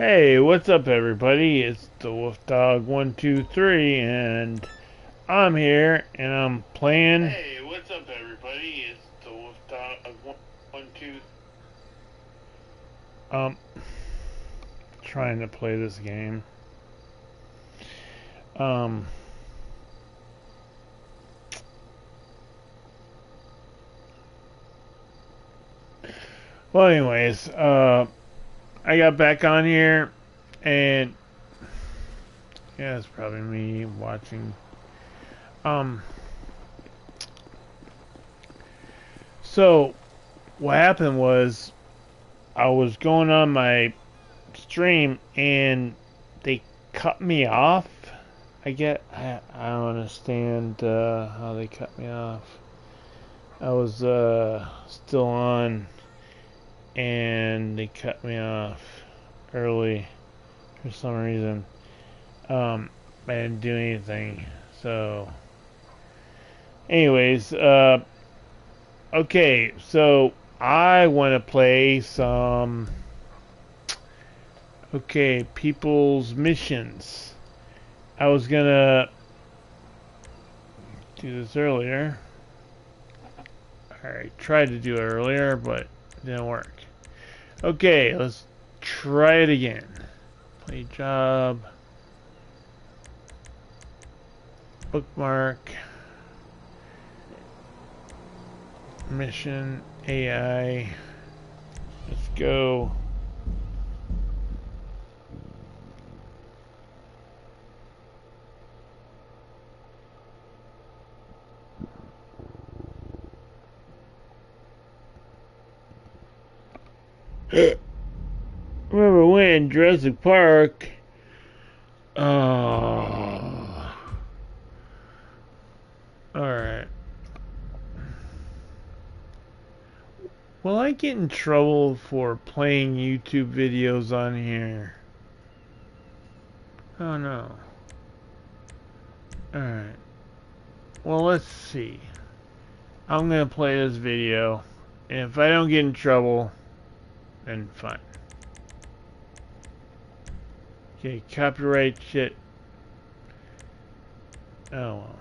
Hey, what's up, everybody? It's the Wolf Dog 123, and I'm here, and I'm playing. Hey, what's up, everybody? It's the Wolf Dog 123. Um, trying to play this game. Um, well, anyways, I got back on here, and yeah, it's probably me watching. Um, so what happened was I was going on my stream and they cut me off. I don't understand how they cut me off. I was still on and they cut me off early for some reason. I didn't do anything. So anyways, okay, so I want to play some people's missions. I was gonna do this earlier. I tried to do it earlier, but it didn't work. Okay, let's try it again. Play job. Bookmark. Mission. AI. Let's go. Remember when Jurassic Park? Oh. Alright. Will I get in trouble for playing YouTube videos on here? Oh no. Alright. Well, let's see. I'm gonna play this video, and if I don't get in trouble, then fine. Okay, copyright shit. Oh well.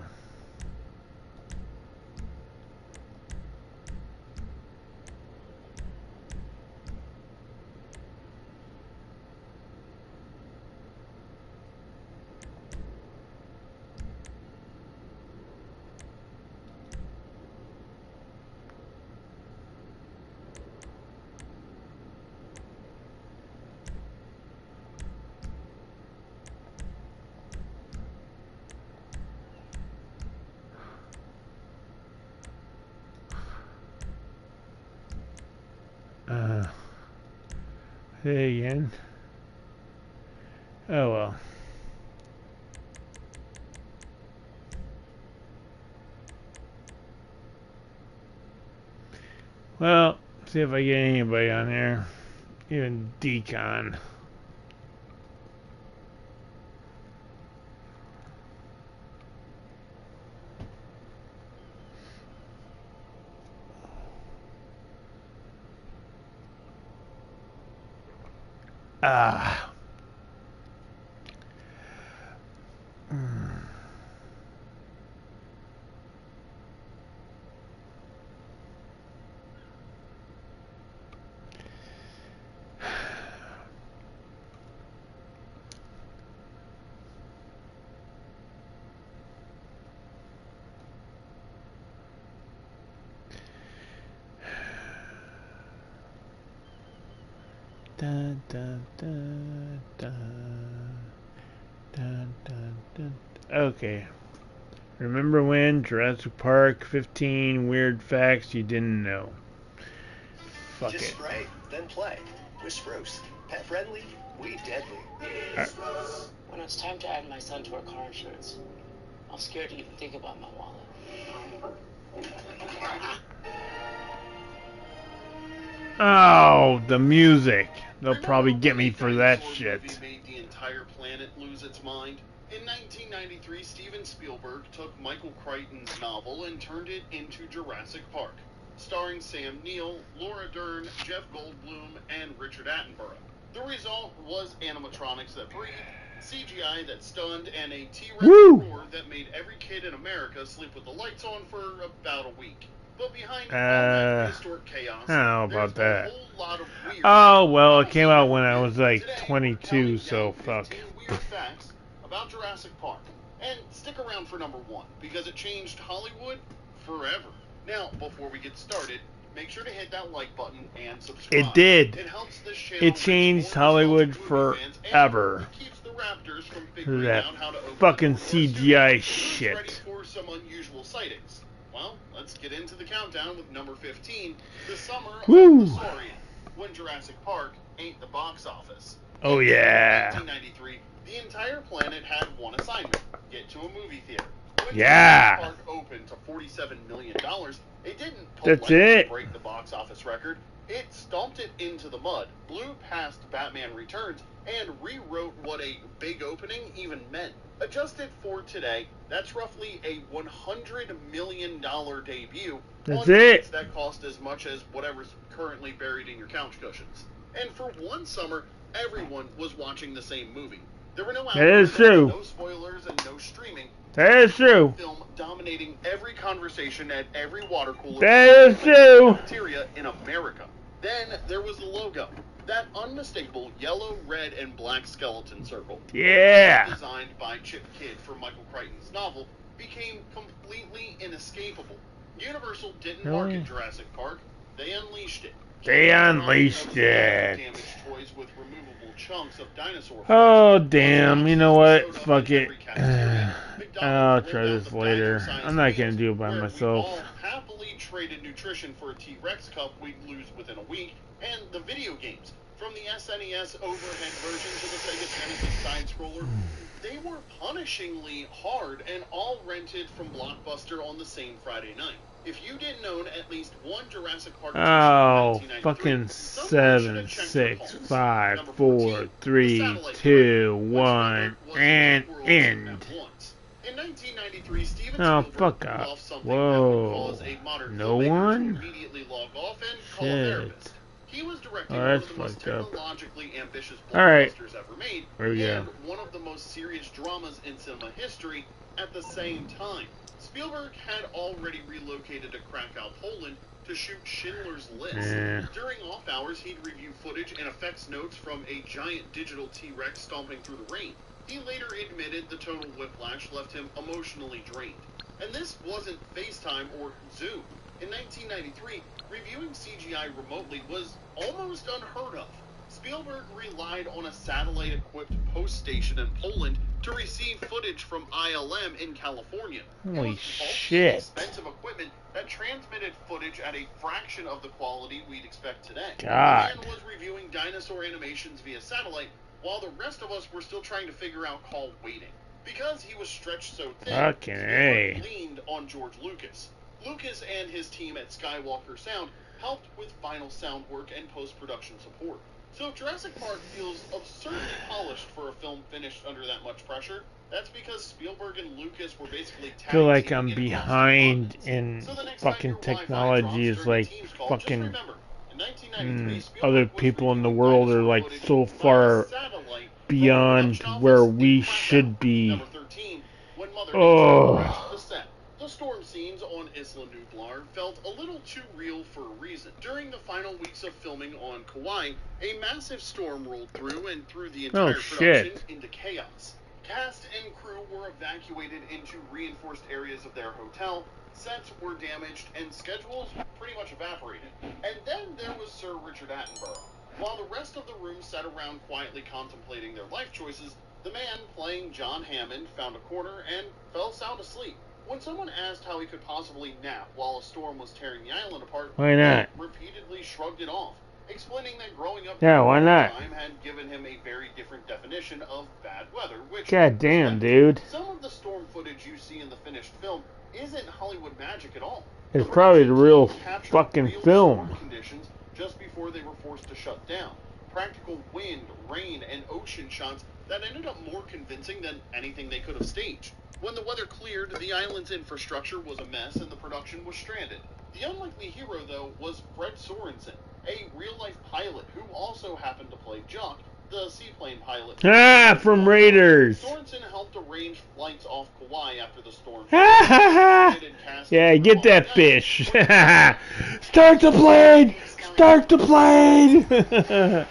Say again. Oh well. Well, see if I get anybody on there. Even Decon. Ah. Dun, dun, dun, dun, dun, dun, dun. Okay. Remember when Jurassic Park 15 weird facts you didn't know? Fuck Just it. spray, then play. With Spruce. Pet friendly, weed deadly. When it's time to add my son to our car insurance, I'm scared to even think about my wallet. Oh, the music. They'll probably get me for that shit. Made the entire planet lose its mind. In 1993, Steven Spielberg took Michael Crichton's novel and turned it into Jurassic Park, starring Sam Neill, Laura Dern, Jeff Goldblum, and Richard Attenborough. The result was animatronics that breathed, CGI that stunned, and a T-Rex Woo! roar that made every kid in America sleep with the lights on for about a week. But behind all that historic chaos, I don't know about there's that. a whole lot of weird. Oh, well, it came out when I was like Today, 22, we're so counting down fuck. 15 weird facts about Jurassic Park. And stick around for number 1, because it changed Hollywood forever. Now, before we get started, make sure to hit that like button and subscribe. It did. It helps this channel It changed reach more Hollywood nostalgic movie fans, and forever. it keeps the Raptors from figuring That out how to open fucking the door. CGI Who's shit. ready for some unusual sightings? Well, let's get into the countdown with number 15, the summer Woo. of the Saurian, when Jurassic Park ain't the box office. Oh, In yeah. 1993, the entire planet had one assignment: get to a movie theater. When Yeah. Jurassic Park opened to $47 million, it didn't That's politely it. break the box office record. It stomped it into the mud, blew past Batman Returns, and rewrote what a big opening even meant. Adjusted for today, that's roughly a $100 million debut. That's on it. tickets that cost as much as whatever's currently buried in your couch cushions. And for one summer, everyone was watching the same movie. There were no That is outlaws, true. no spoilers, and no streaming. That is true. Film dominating every conversation at every water cooler That is true. cafeteria in America. Then there was the logo, that unmistakable yellow, red, and black skeleton circle. Yeah. Designed by Chip Kidd for Michael Crichton's novel, became completely inescapable. Universal didn't Really? market Jurassic Park; they unleashed it. They unleashed it. Damaged toys with removable chunks of dinosaur. Oh, damn. You know what? Fuck it. I'll try this later. I'm not gonna do it by myself. We all happily traded nutrition for a T-Rex cup we'd lose within a week, and the video games, from the SNES overhead version to the Sega Genesis side-scroller, they were punishingly hard and all rented from Blockbuster on the same Friday night. If you didn't own at least one Jurassic Park Oh, t-shirt in 1993, fucking someone should 7, have checked 6, their pulse. 5, Number 4, 14, 3, the satellite 2, director, 1, was and the world's end. at once. In 1993, Steven Oh, Spielberg fuck pulled up. off something Whoa. that would cause a modern No filmmaker one? to immediately log off and call a Shit. therapist. He was directing Oh, one that's of the most fucked up. technologically ambitious Alright. blockbusters ever made, There we go. and one of the most serious dramas in cinema history at the same time. Spielberg had already relocated to Krakow, Poland, to shoot Schindler's List. Yeah. During off hours, he'd review footage and effects notes from a giant digital T-Rex stomping through the rain. He later admitted the total whiplash left him emotionally drained. And this wasn't FaceTime or Zoom. In 1993, reviewing CGI remotely was almost unheard of. Spielberg relied on a satellite-equipped post station in Poland to receive footage from ILM in California. Holy It was bulky, shit. expensive equipment that transmitted footage at a fraction of the quality we'd expect today. God. The man was reviewing dinosaur animations via satellite, while the rest of us were still trying to figure out call waiting. Because he was stretched so thin, Fucking A. Spielberg leaned on George Lucas. Lucas and his team at Skywalker Sound helped with final sound work and post-production support. So if Jurassic Park feels absurdly polished for a film finished under that much pressure, that's because Spielberg and Lucas were basically I feel like I'm tag-teaming it across behind departments. in So the next time fucking your Wi-Fi technology drops is during a like Teams call, just fucking remember, in 1993, Spielberg other was people in the reviewing world are dinosaur like footage so via far satellite beyond from a production where office we in Krakow. should be. Number 13, when Mother Oh. Nature crashed the set. The storm scenes on Isla Nublar felt a little too real for a reason. During the final weeks of filming on Kauai, a massive storm rolled through and threw the entire production shit. into chaos. Cast and crew were evacuated into reinforced areas of their hotel, sets were damaged, and schedules pretty much evaporated. And then there was Sir Richard Attenborough. While the rest of the room sat around quietly contemplating their life choices, the man playing John Hammond found a corner and fell sound asleep. When someone asked how he could possibly nap while a storm was tearing the island apart, Why not? he repeatedly shrugged it off, explaining that growing up Yeah, why not? time had given him a very different definition of bad weather, which God damn, dude. some of the storm footage you see in the finished film isn't Hollywood magic at all. It's The probably the production real team captured fucking real film. storm conditions just before they were forced to shut down. Practical wind, rain, and ocean shots that ended up more convincing than anything they could have staged. When the weather cleared, the island's infrastructure was a mess and the production was stranded. The unlikely hero, though, was Fred Sorensen. a real-life pilot who also happened to play Jock, the seaplane pilot. Ah, from Raiders. Sorensen helped arrange flights off Kauai after the storm. Ha ha ha! Yeah, get that fish. Start the plane! Start the plane! You don't honestly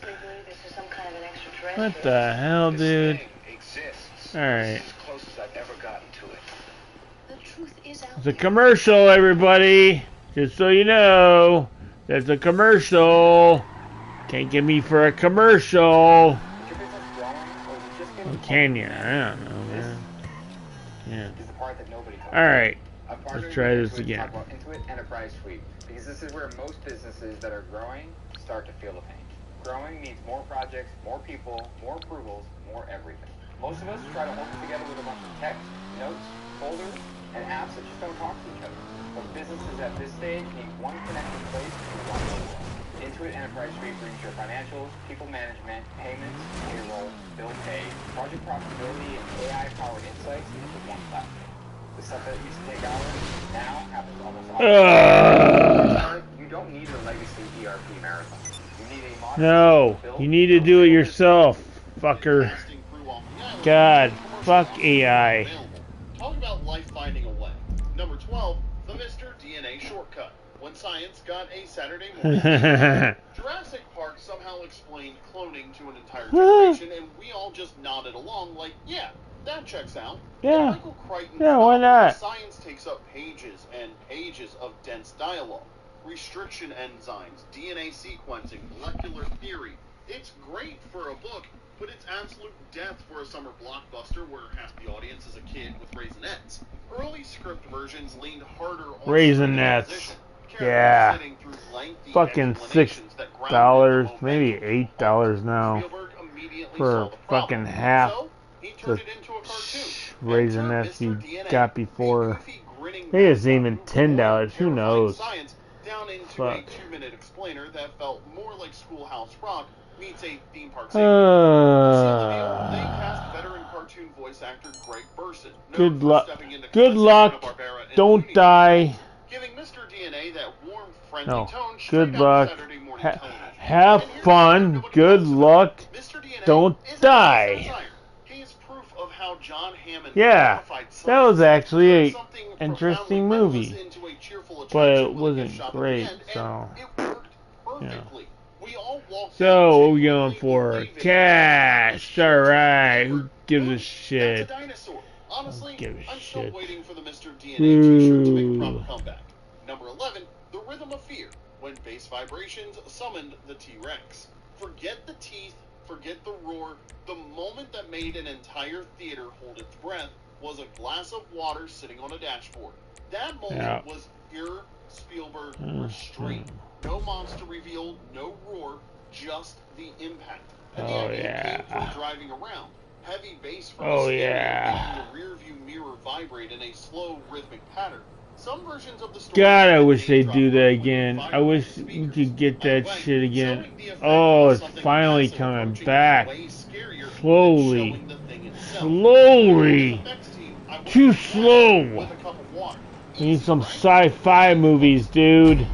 believe this is some kind of an extraterrestrial? What the hell, dude? This thing exists. Alright. This is as close as I've ever gotten to it. The truth is out It's a there. commercial, everybody. Just so you know. That's a commercial. Can't get me for a commercial. Is your business growing, or is it just getting Can you? I don't know, man. Yeah. This is the part that nobody talks Alright. about. I'm partnering Let's try with this Intuit to again. talk about Intuit Enterprise Suite, because this is where most businesses that are growing start to feel the pain. Growing means more projects, more people, more approvals, more everything. Most of us try to hold it together with a bunch of text, notes, folders, and apps that just don't talk to each other. But businesses at this stage need one connected place and one world. Intuit Enterprise Suite brings your financials, people management, payments, payroll, bill pay, project profitability, and AI-powered insights into one platform. The stuff that used to take hours now happens almost automatically. You don't need a legacy ERP marathon. You need a modern No. You need to do it yourself, fucker. God. Fuck AI. Talk about life finding a way. Number 12, the Mr. DNA shortcut. When science got a Saturday morning. Jurassic Park somehow explained cloning to an entire generation, and we all just nodded along like, yeah, that checks out. Yeah. Michael Crichton Yeah, why not? Science takes up pages and pages of dense dialogue. Restriction enzymes, DNA sequencing, molecular theory. It's great for a book, but it's absolute death for a summer blockbuster where half the audience is a kid with Raisinets. Early script versions leaned harder on Raisinets. exposition. Yeah. Sitting through lengthy Fucking explanations that grounded $6, the maybe momentum. $8 now. Spielberg immediately For saw the problem. fucking half So, he turned it into a cartoon. Raisinets you Enter Mr. got DNA, before. a goofy, grinning Maybe it's mascot even who $10. Who terrifying knows? Science down into Fuck. a 2-minute explainer that felt more like Schoolhouse Rock meets a theme park Uh. sequence. They cast veteran cartoon voice actor Greg Burson. known Good for luck. stepping into Good classic luck. Hanna-Barbera and Don't Looney Tunes, die. giving Mr. DNA that warm, friendly No. tone straight Good out luck. Saturday morning television. Have And here's fun. nobody Good knows about luck. it. Mr. DNA Don't isn't die. just a desire. He is proof of how John Hammond Yeah, modified that science, was actually turned a something interesting profoundly movie. reckless into a cheerful But attraction it with a wasn't gift shop at the great, end, so, and it worked perfectly. We all walked So, out what are we going genuinely for? believing Cash. that Alright. Who gives a That's shit? a dinosaur. Honestly, give a I'm still shit. waiting for the Mr. DNA t-shirt to make a Ooh. proper comeback. Number 11, The Rhythm of Fear, when bass vibrations summoned the T-Rex. Forget the teeth, forget the roar. The moment that made an entire theater hold its breath was a glass of water sitting on a dashboard. That moment Yeah. was pure Spielberg Mhm. restraint. No monster reveal, no roar, just the impact. And the Oh, idea yeah. came from driving around. Heavy bass from Oh, the stereo yeah. making the rear view mirror vibrate in a slow rhythmic pattern. Some versions of the story God, I even wish they'd name do drop that earthly again. I vibrating wish we speakers. could get that Anyway, shit again. showing the effect Oh, of it's something finally massive coming approaching is back. way scarier than Slowly. showing the thing itself. Slowly. Effects team, I went Too with that slow. with a cup of water. We need Easy, some right? sci-fi movies, dude.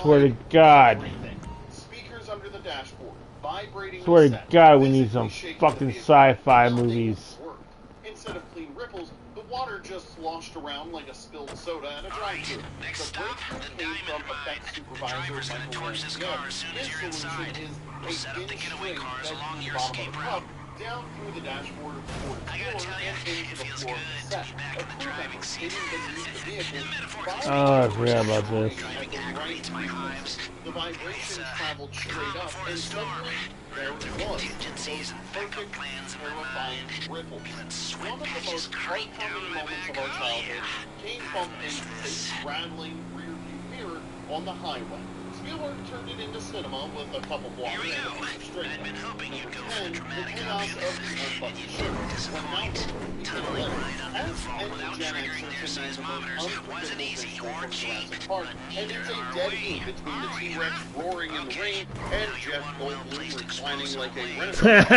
Swear to God. Everything. Speakers under the dashboard, vibrating Swear the to set, God, we need some physically shaking fucking the vehicle. sci-fi Nothing movies. worked. Instead of clean ripples, the water just sloshed around like a spilled soda at a drive-thru. Next The stop, breakthrough the came from Diamond Mine. effects The supervisor driver's gonna Michael torch this Randall. car as soon as His you're solution inside. is We'll a set up the thin getaway string cars fed along from the your bottom of escape the route. cup down through the dashboard toward the I gotta floor tell ya, and into it the feels floor of good the to set. be back A in the crew driving member seat. hidden beneath the vehicle Metaphorically vibrated Oh, I the forgot about dashboard this. at Driving the right accurately to my hives. frequency. The vibrations traveled Calm straight up, before and the storm. suddenly there it was. Contingencies, Those backup perfect, plans in my terrifying mind. ripples. Feeling sweat One of the patches most creep down heartwarming my moments back. of our Oh, childhood yeah. came from a face-rattling rearview mirror on the highway. Spielberg turned it into cinema with a cup of water Here we and a go. piece of string. I'd been hoping you'd go for the 10, the dramatic chaos option. of the unbuttoned And shirt. When disappoint. Malcolm Tunneling right under the as phone any without Gen triggering Xers their can name the seismometers most wasn't easy unpredictable or visual cheap. from Jurassic Park, But and neither it's a are dead we. heat between the Are we, T-Rex huh? roaring in the Okay. rain and Now you're Jeff one Goldblum well-placed reclining explosive like a blade. renaissance.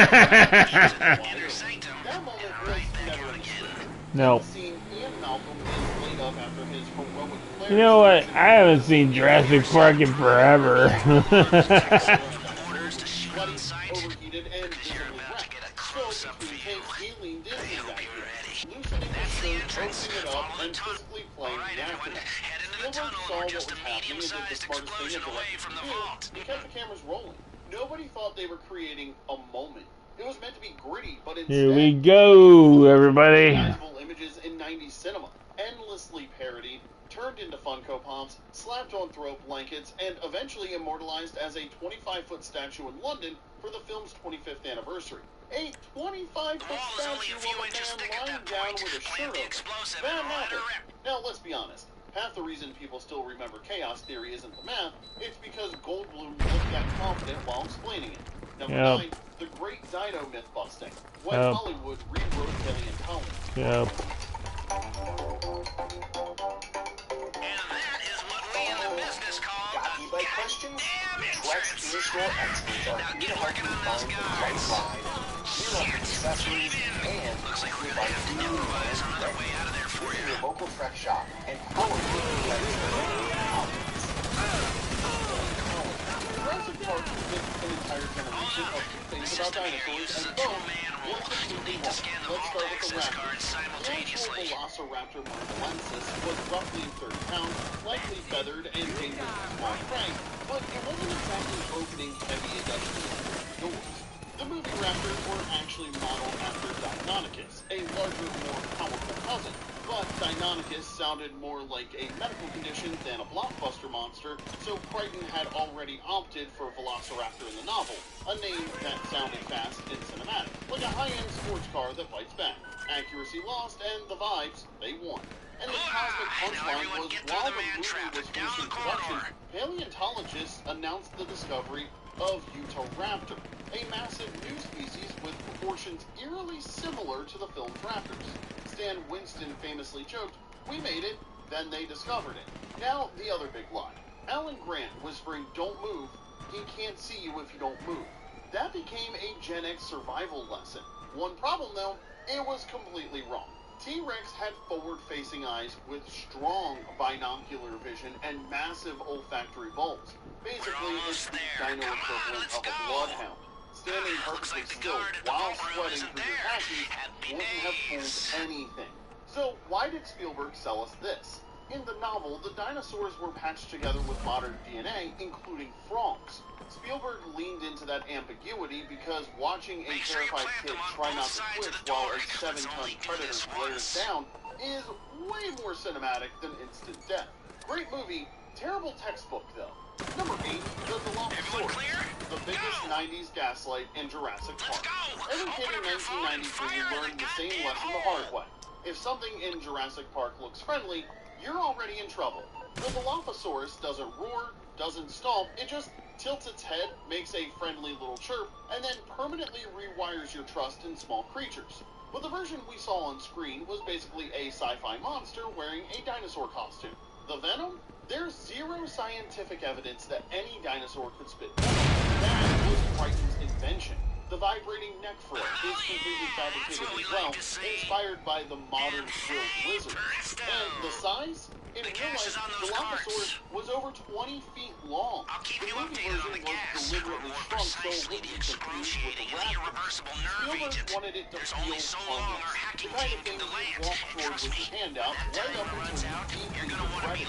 Inner sanctum. That moment And was right back never out in the again. script. No. The scene Ian Malcolm is laid up after his heroic plane You know what? I haven't seen Jurassic Park in forever. Orders to shoot on Bloody, sight. overheated, and Because you're visibly about to wrecked. get a So close-up between view. takes, he leaned into I the hope idea, you're ready. loosening the That's the shirt, entrance. opening it up, Follow the and tunnel. physically playing All right, the everyone, aftermath. head into the Spielberg tunnel. saw We're what just was a happening and did the medium-sized smartest thing a explosion away director from could the do. vault. He kept the cameras rolling. Nobody thought they were creating a moment. It was meant to be gritty, but instead, Here we go, everybody. recognizable images in 90s cinema, endlessly parodied, turned into Funko Pops, slapped on throw blankets, and eventually immortalized as a 25-foot statue in London for the film's 25th anniversary. A 25-foot The wall is only statue a few of a inches man thick at lying that down point. with a Plant shirt the open. explosive That and let her happened. rip. Now, let's be honest. Half the reason people still remember chaos theory isn't the math, it's because Goldblum looked that confident while explaining it. Number 9, the great dino myth busting, when Hollywood rewrote paleontology. Yep. And that is what we in the business call Got a me by questions? goddamn Trex entrance. Inshore experts are Now here get to help working you on those find the right guards. ride, gear up with accessories, and Looks like we're you gonna buy have to new improvise and another way out of there for visit you. your local Trex shop and power through the Trex Jurassic Park convinced an entire generation of two things about dinosaurs, and both were completely wrong. Let's start with the raptor. The actual Velociraptor mongolensis was roughly 30 pounds, likely feathered and dangerous to small prey, but it wasn't exactly opening heavy industrial doors. The movie raptors were actually modeled after Deinonychus, a larger, more powerful cousin. But Deinonychus sounded more like a medical condition than a blockbuster monster, so Crichton had already opted for Velociraptor in the novel, a name that sounded fast and cinematic, like a high-end sports car that fights back. Accuracy lost, and the vibes, they won. And the cosmic punchline was, while the movie was first in production, paleontologists announced the discovery of Utahraptor, a massive new species with proportions eerily similar to the film's raptors. Stan Winston famously joked, "We made it, then they discovered it." Now, the other big lie. Alan Grant whispering, "Don't move, he can't see you if you don't move." That became a Gen X survival lesson. One problem, though, it was completely wrong. T-Rex had forward-facing eyes with strong binocular vision and massive olfactory bulbs. Basically, it's the dino equivalent of a bloodhound. Standing perfectly still while sweating through your khakis wouldn't have fooled anything. So why did Spielberg sell us this? In the novel, the dinosaurs were patched together with modern DNA, including frogs. Spielberg leaned into that ambiguity because watching a terrified kid try not to twitch while a 7-ton predator glares down is way more cinematic than instant death. Great movie, terrible textbook though. Number 8, the Dilophosaurus, the biggest 90s gaslight in Jurassic Park. Every kid in 1993 learned the same lesson the hard way. If something in Jurassic Park looks friendly, you're already in trouble. The Dilophosaurus doesn't roar, doesn't stomp, it just tilts its head, makes a friendly little chirp, and then permanently rewires your trust in small creatures. But the version we saw on screen was basically a sci-fi monster wearing a dinosaur costume. The venom? There's zero scientific evidence that any dinosaur could spit venom. That was Crichton's invention. The vibrating neck frill is completely fabricated as well, inspired by the modern frilled lizard. And the size? In real life, Dilophosaurus was over 20 feet long. The movie version was deliberately shrunk so it wouldn't be confused with the raptor. Spielberg wanted it to feel harmless, the kind of thing you walk toward with your hand out right up until you deep into gravity.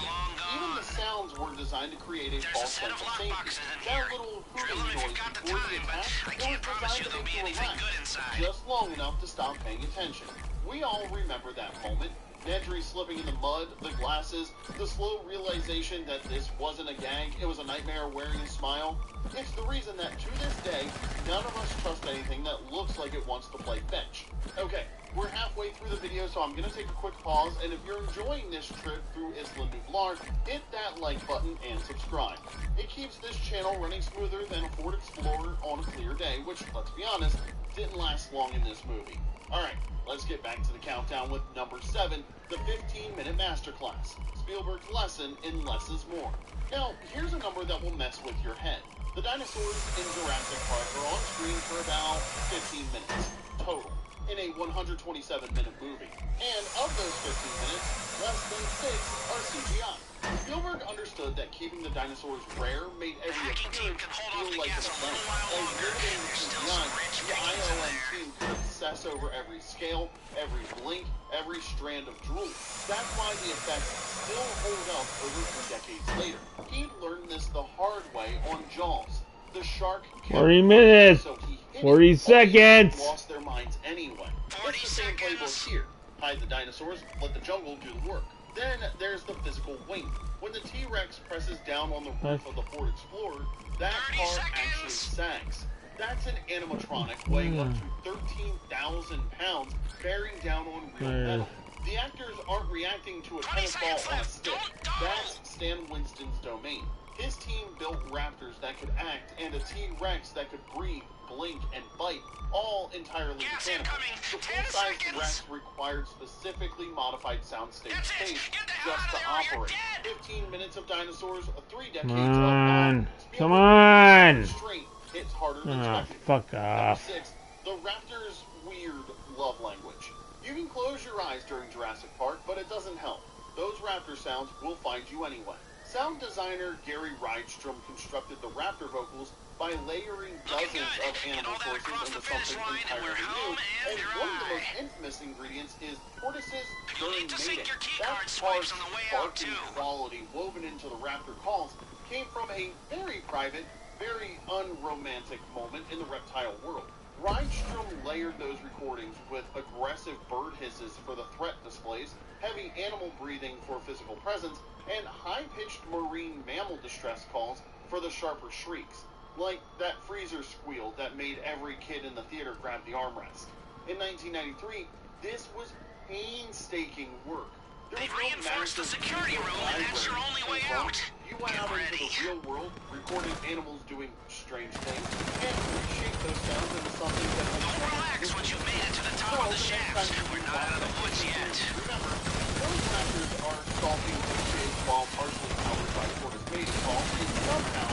Even the sounds were designed to create a false sense of safety. That little hooting noise before the attack, it was designed to make you relax, just long enough to stop paying attention. We all remember that moment. Nedry slipping in the mud, the glasses, the slow realization that this wasn't a gag, it was a nightmare wearing a smile. It's the reason that, to this day, none of us trust anything that looks like it wants to play fetch. Okay, we're halfway through the video, so I'm going to take a quick pause, and if you're enjoying this trip through Isla Nublar, hit that like button and subscribe. It keeps this channel running smoother than a Ford Explorer on a clear day, which, let's be honest, didn't last long in this movie. Alright, let's get back to the countdown with number 7, the 15-minute masterclass. Spielberg's lesson in less is more. Now, here's a number that will mess with your head. The dinosaurs in Jurassic Park are on screen for about 15 minutes total. In a 127-minute movie. And of those 15 minutes, less than 6 are CGI. Spielberg understood that keeping the dinosaurs rare made every appearance feel like an event. And limiting the CGI, the ILM team could obsess over every scale, every blink, every strand of drool. That's why the effects still hold up over 3 decades later. He'd learned this the hard way on Jaws. The shark kept 40 minutes. so he hit 40 it, seconds. lost their minds anyway. 40 It's the same playbook seconds. here. Hide the dinosaurs, let the jungle do the work. Then there's the physical weight. When the T-Rex presses down on the roof of the Ford Explorer, that 30 car seconds. actually sags. That's an animatronic weighing up to 13,000 pounds bearing down on real metal. The actors aren't reacting to a 20 tennis ball seconds on a left. stick. Don't die. That's Stan Winston's domain. His team built raptors that could act and a T-Rex that could breathe, blink, and bite, all entirely Gas mechanical. incoming. The 10 full-size seconds. Rex required specifically modified soundstage That's it. space Get the just hell out to of there or you're operate. dead. 15 minutes of dinosaurs, 3 decades Come of on. long. Come on. Restraint hits harder than Oh, expected. fuck Number off. 6, the raptor's weird love language. You can close your eyes during Jurassic Park, but it doesn't help. Those raptor sounds will find you anyway. Sound designer Gary Rydstrom constructed the raptor vocals by layering Looking dozens good. of Get animal all that sources across into the finish something line, and entirely we're new. home and And dry. one of the most infamous ingredients is tortoises You'll during need to sync mating. your key That card swipes harsh, on the way out, barking too. quality woven into the raptor calls came from a very private, very unromantic moment in the reptile world. Rydstrom layered those recordings with aggressive bird hisses for the threat displays, heavy animal breathing for physical presence, and high-pitched marine mammal distress calls for the sharper shrieks, like that freezer squeal that made every kid in the theater grab the armrest. In 1993, this was painstaking work. There They've was no reinforced the massive security visual room, and that's your library only to way pull from. out. You went Get out ready. into the real world, recorded animals doing strange things, and reshaped those sounds into something that was Don't relax once you've made it to the top of the shaft. We're not out of the woods yet. Remember, those raptors are stalking the kids while partially powered by tortoise mating calls, and somehow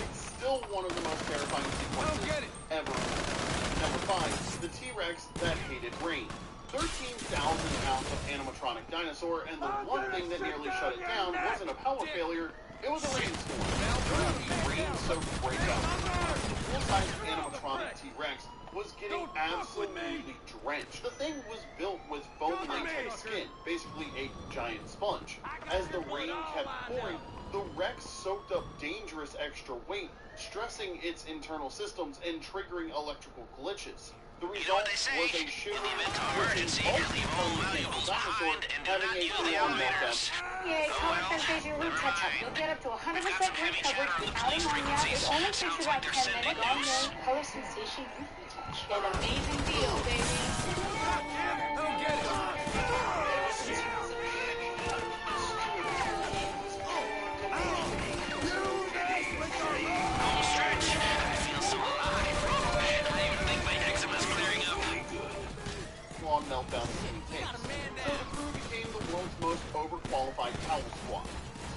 it's still one of the most terrifying sequences ever. Number 5, the T-Rex that hated rain. 13,000 pounds of animatronic dinosaur, and the one thing that nearly shut it down wasn't a power failure, it was a rainstorm. During the rain-soaked breakup, the full-size animatronic T-Rex was getting absolutely drenched. The thing was built with foam latex skin, basically a giant sponge. As the rain kept pouring, the Rex soaked up dangerous extra weight, stressing its internal systems and triggering electrical glitches. The You know result what they say? was a In shivering, the event of twitching, emergency, leave all valuables dinosaur behind and do having not a use the full-on elevators. meltdown. Yeah, Oh, color well, sensation root never touch-up. mind. You'll get up to 100% We've got some heavy root chatter coverage on the without police ammonia. It frequencies. only takes Sounds you like about they're 10 sending minutes. news. Color sensation root touch. An amazing deal, baby. Home stretch. I feel so alive. I even think my eczema's clearing up. Long meltdown scene takes. So the crew became the world's most overqualified towel squad.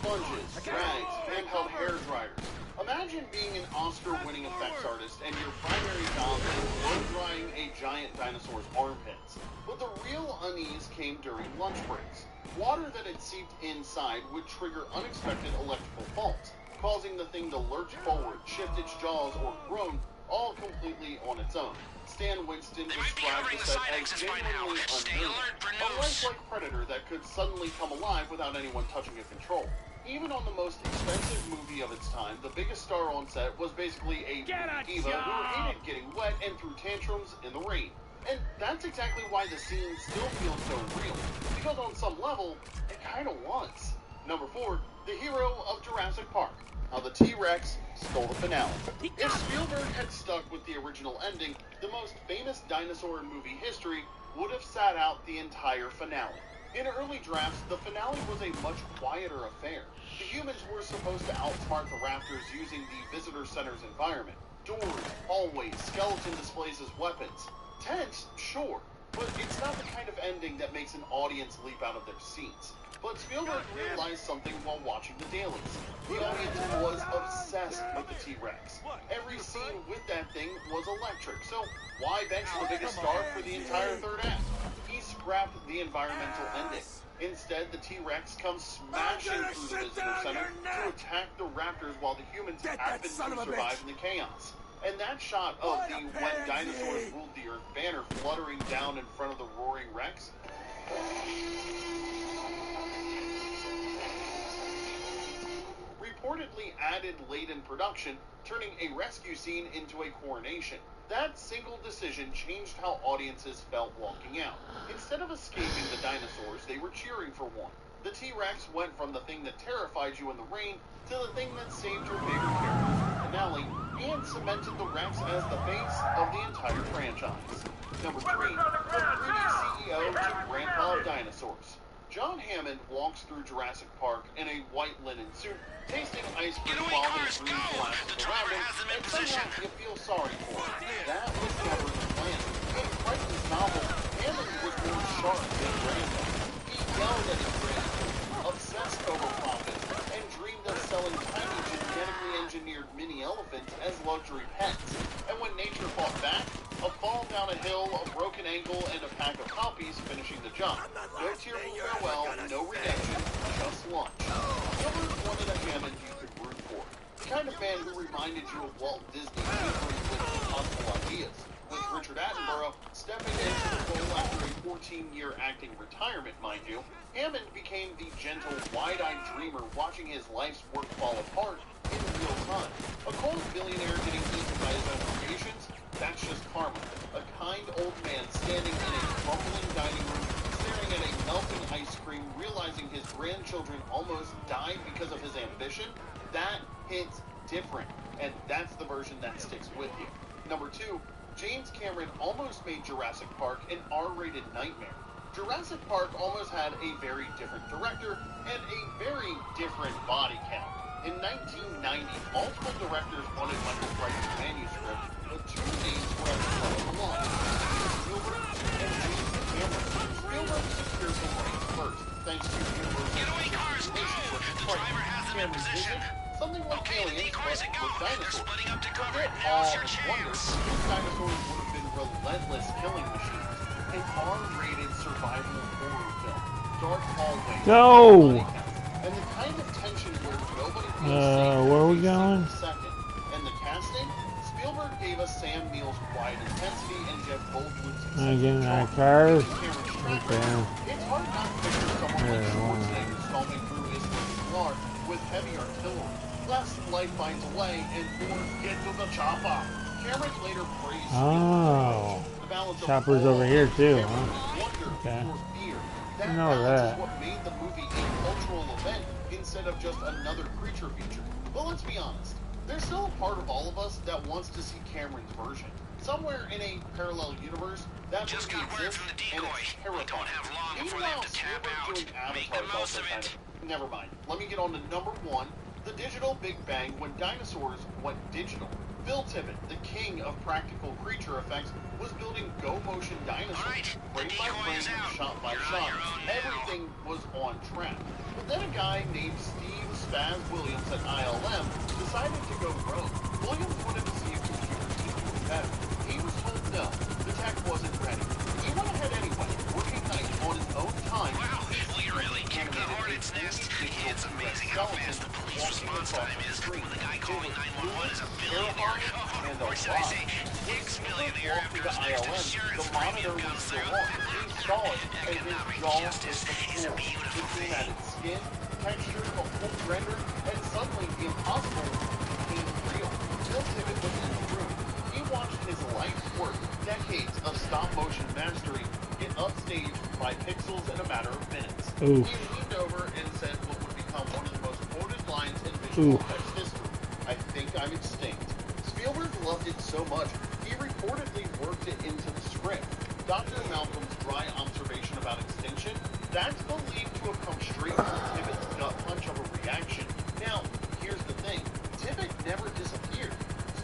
Sponges, rags, handheld hair dryers. Imagine being an Oscar-winning effects artist and your primary job is blow-drying a giant dinosaur's armpits. But the real unease came during lunch breaks. Water that had seeped inside would trigger unexpected electrical faults, causing the thing to lurch forward, shift its jaws, or groan, all completely on its own. Stan Winston They might be described covering the the set side as exits by now. genuinely Stay unnerving, alert for a news. lifelike predator that could suddenly come alive without anyone touching a control. Even on the most expensive movie of its time, the biggest star on set was basically a diva who hated getting wet and threw tantrums in the rain. And that's exactly why the scene still feels so real, because on some level, it kinda was. Number 4, the hero of Jurassic Park, how the T-Rex stole the finale. If Spielberg had stuck with the original ending, the most famous dinosaur in movie history would have sat out the entire finale. In early drafts, the finale was a much quieter affair. The humans were supposed to outsmart the raptors using the visitor center's environment. Doors, hallways, skeleton displays as weapons. Tense, sure, but it's not the kind of ending that makes an audience leap out of their seats. But Spielberg realized something while watching the dailies. The audience was obsessed with the T-Rex. Every scene with that thing was electric, so why bench the biggest star for the entire third act? He scrapped the environmental ending. Instead, the T-Rex comes smashing through the visitor center to attack the raptors while the humans happen to survive in the chaos. And that shot of the When Dinosaurs Ruled the Earth banner fluttering down in front of the roaring Rex, reportedly added late in production, turning a rescue scene into a coronation. That single decision changed how audiences felt walking out. Instead of escaping the dinosaurs, they were cheering for one. The T-Rex went from the thing that terrified you in the rain to the thing that saved your favorite characters in the finale and cemented the Rex as the face of the entire franchise. Number 3, from 3D CEO to Grandpa of Dinosaurs. John Hammond walks through Jurassic Park in a white linen suit, tasting ice cream while there's green glasses around him, and somehow you feel sorry for him. That was never the plan. In Crichton's novel, Hammond was more sharp than Grandpa. He yelled at his grandchildren, obsessed over profits, and dreamed of selling tiny genetically engineered mini elephants as luxury pets. And when nature fought back, a fall down a hill, a broken ankle, and a pack of copies finishing the job. No tearful farewell, no redemption, just lunch. Spielberg wanted a Hammond you could root for. The kind of man who reminded you of Walt Disney tinkering with impossible ideas. With Richard Attenborough stepping into the role after a 14-year acting retirement, mind you, Hammond became the gentle, wide-eyed dreamer watching his life's work fall apart in real time. A cold billionaire getting eaten by his own creations? That's just karma. A kind old man standing in a crumbling dining room, staring at a melting ice cream, realizing his grandchildren almost died because of his ambition? That hits different, and that's the version that sticks with you. Number 2, James Cameron almost made Jurassic Park an R-rated nightmare. Jurassic Park almost had a very different director and a very different body count. In 1990, multiple directors wanted Michael Crichton's manuscript, but 2 names were at the front of the line: Spielberg and James Cameron. Spielberg secured the rights first, thanks to Universal's Getaway cars, go! The driver has them in position. Something like Okay, the Aliens, decoys but are go. with They're dinosaurs. splitting up to cover Forget it. Now's all your the wonders. chance. These dinosaurs would have been relentless killing machines. An R-rated survival horror film. Dark hallways. Go! body counts, and the kind of tension where nobody feels safe Where are we for a going? single second. And the casting? Spielberg gave us Sam Neill's quiet intensity and Jeff Goldblum's Again, charm. cars. Cameron's track Okay. record. It's hard not to picture someone like Yeah, Schwarzenegger stomping through Isla Pilar with heavy artillery. Less life finds a way, and more get to the chopper. Cameron later praised Oh. the balance of Chopper's awe, over here, too, terror, huh? wonder, Okay. or fear. I That know balance that. is what made the movie a cultural event instead of just another creature feature. But let's be honest, there's still a part of all of us that wants to see Cameron's version. Somewhere in a parallel universe, that Just movie got word exists, from the and decoy. it's We terrifying. don't have long before they have to tap Meanwhile, out. Spielberg doing Make the Avatar most also of kind it. Never mind. Let me get on to number 1, the digital Big Bang when dinosaurs went digital. Bill Tippett, the king of practical creature effects, was building go-motion dinosaurs. All right, the Frame by decoy frame, is out. shot by You're on shot. your own now. Everything was on track. But then a guy named Steve Spaz Williams at ILM decided to go rogue. Williams wanted to see if computers could do it better. He was told no, the tech wasn't ready. He went ahead anyway, working nights on his own time. Wow, we really kicked the hornet's nest. It's amazing how fast the police response time is when the guy calling 911 is a billionaire. Oh, or should I say, ex-millionaire after his next insurance premium comes through. He saw it, and his Economic jaw justice hit is the a floor. beautiful The team thing. added skin, texture, a full render, and suddenly the impossible became real. Bill Tippett was in the room. He watched his life's work, decades of stop-motion mastery, get upstaged by pixels in a matter of minutes. Ooh. He leaned over and said what would become one of the most quoted lines in visual Ooh. effects history. I think I'm extinct. Spielberg loved it so much, he reportedly worked it into the script. Dr. Malcolm's dry observation about extinction, that's believed to have come straight from Tippett's gut punch of a reaction. Now, here's the thing. Tippett never disappeared.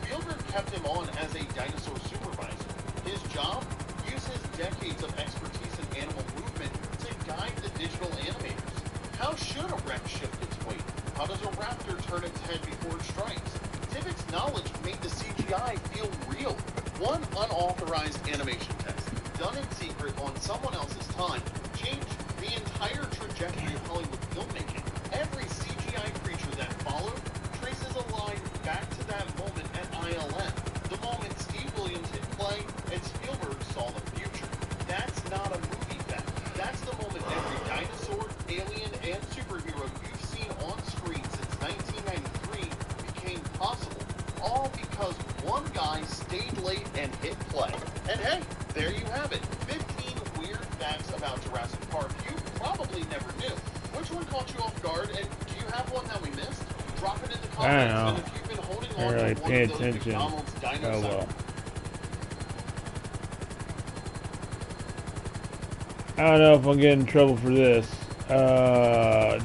Spielberg kept him on as a dinosaur supervisor. His job? Use his decades of expertise in animal movement to guide the digital animators. How should a wreck shift its weight? How does a raptor turn its head before it strikes? Tivic's knowledge made the CGI feel real. One unauthorized animation test, done in secret on someone else's time, changed the entire trajectory of Hollywood filmmaking. Every CGI creature that followed traces a line back to that moment at ILM, the moment Steve Williams hit play and Spielberg saw the future. That's not a movie fact. That's the moment every dinosaur, alien, and superhero you've seen on screen since 1993 became possible. All because one guy stayed late and hit play. And hey, there you have it. 15 weird facts about Jurassic Park you probably never knew. Which one caught you off guard, and do you have one that we missed? Drop it in the comments. I don't know. And if you've been holding I on really to one pay of those attention. McDonald's Oh dinosaurs. well. I don't know if I'll get in trouble for this.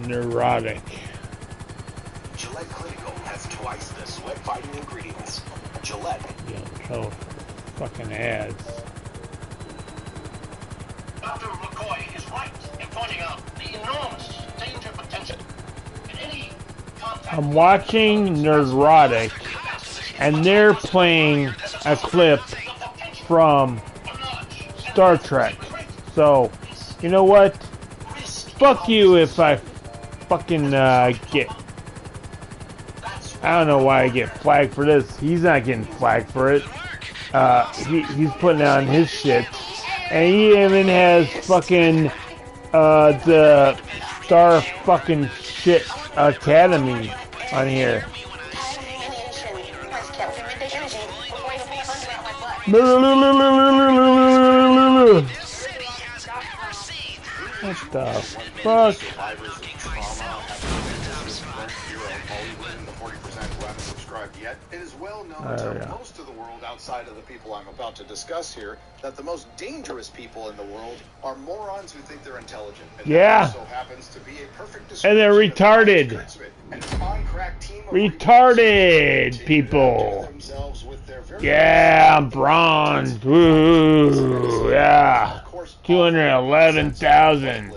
Neurotic. Gillette Clinical has twice the sweat-fighting ingredients. Gillette. Get in trouble for fucking ads. Dr. McCoy is right in pointing out the enormous danger potential in any contact. I'm watching Neurotic, and they're playing a clip from Star Trek. So, you know what? Fuck you if I fucking get... I don't know why I get flagged for this. He's not getting flagged for it. He's putting on his shit. And he even has fucking the Star fucking shit Academy on here. What the fuck? Survivors of trauma have been this current hero of Hollywood and the 40% who haven't subscribed yet. It is well known to most of the world outside of the people I'm about to discuss here that the most dangerous people in the world are morons who think they're intelligent. And Yeah. that also happens to be a perfect And they're description of retarded. Kurtzman and his on-crack team of Retarded people. themselves with their very Yeah, I'm bronze. Woo, yeah. 211,000.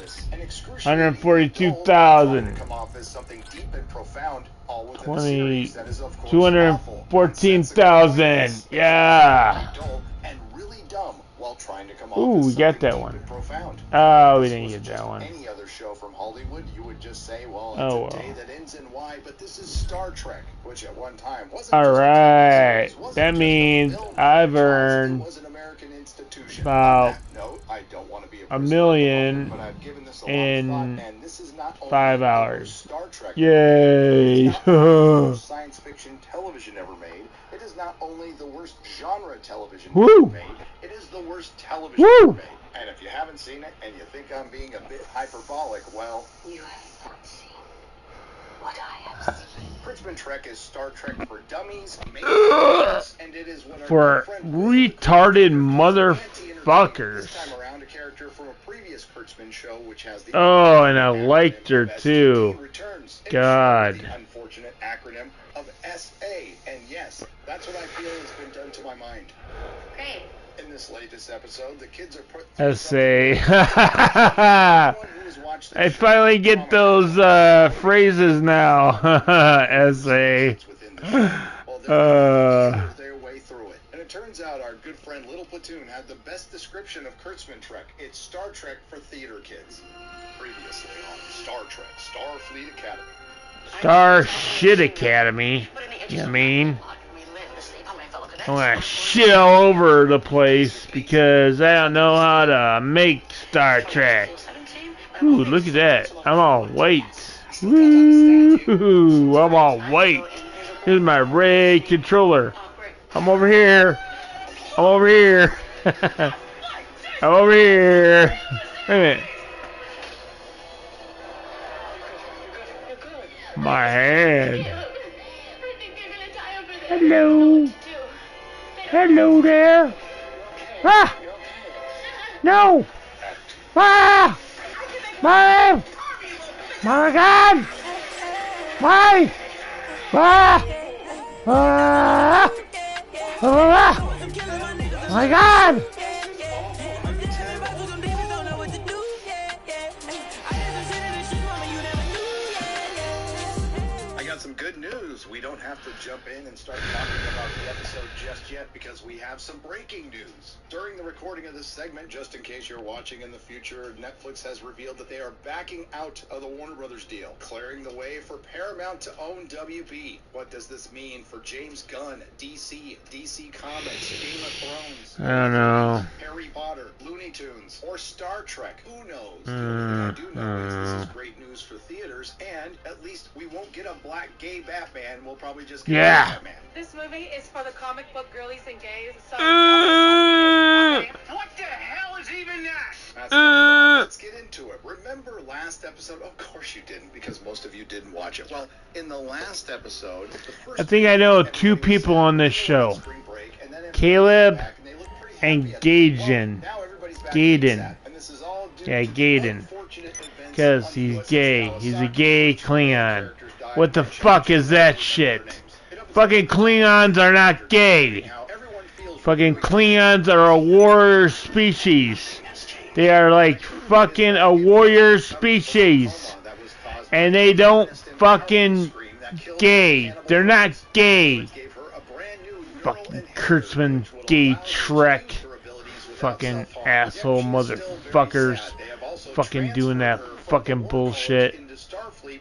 142,000. come off as something deep and profound, all within a 20, series that is, of course, 214,000. Yeah. dull and really dumb while trying to come off Ooh, as we got something that deep one. and profound. Oh, we If didn't this get was that just one. Any other show from Hollywood, you would just say, well, it's Oh, a well. day that ends in Y, but this is Star Trek, which at one time wasn't All just a right. series, wasn't That just a means film I've franchise, earned it was an American institution. about On that note, I don't want to be a $1 prisoner of the million moment, but I've given this a lot of in thought, and this is not only 5 the hours. worst Star Trek Yay. it's not only the worst science fiction television ever made. It is not only the worst genre television Woo. ever made. It is the worst television Woo. ever made. And if you haven't seen it and you think I'm being a bit hyperbolic, well, You have not seen what I have seen. Kurtzman Trek is Star Trek for dummies, made for kids, and it is what our For friend retarded anti-entertainment. motherfuckers. This time around, a character from a previous Kurtzman show, which has the Oh, and I liked her acronym too. STD returns. It God. is the unfortunate acronym of SA, and yes, that's what I feel has been done to my mind. Great. In this latest episode, the kids are put Essay. Anyone who has watched the I show finally get those phrases now. Essay. within the show, while they're their way through it. And it turns out our good friend Little Platoon had the best description of Kurtzman Trek. It's Star Trek for theater kids. Previously on Star Trek Starfleet Academy. Star Shit Academy. You mean? I want to shit all over the place because I don't know how to make Star Trek. Ooh, look at that. I'm all white. Woo, I'm all white. Here's my ray controller. I'm over here. I'm over here. I'm over here. Wait a minute. My hand. Hello. Hello there. Ah! No! Ah! My! My God! Why? Ah! Ah! Ah! My God! have to jump in and start talking about the episode just yet because we have some breaking news. During the recording of this segment, just in case you're watching in the future, Netflix has revealed that they are backing out of the Warner Brothers deal, clearing the way for Paramount to own WB. What does this mean for James Gunn, DC Comics, Game of Thrones, I don't know. Harry Potter, Looney Tunes, or Star Trek? Who knows? The only thing I do know is this is great news for theaters, and at least we won't get a black gay Batman. We'll probably just get a Batman. This movie is for the comic book girlies and gays, so What the hell is even that? That's enough. Let's get into it. Remember last episode? Of course you didn't, because most of you didn't watch it. Well, in the last episode, I think I know two people on this show. Caleb and Gaiden. Gaiden. Yeah, Gaiden. Because he's gay. He's a gay Klingon. What the fuck is that shit? Fucking Klingons are not gay. Fucking Klingons are a warrior species. They are like fucking a warrior species. And they don't fucking gay. They're not gay. Fucking Kurtzman, gay Trek. Fucking asshole motherfuckers. Fucking doing that fucking bullshit.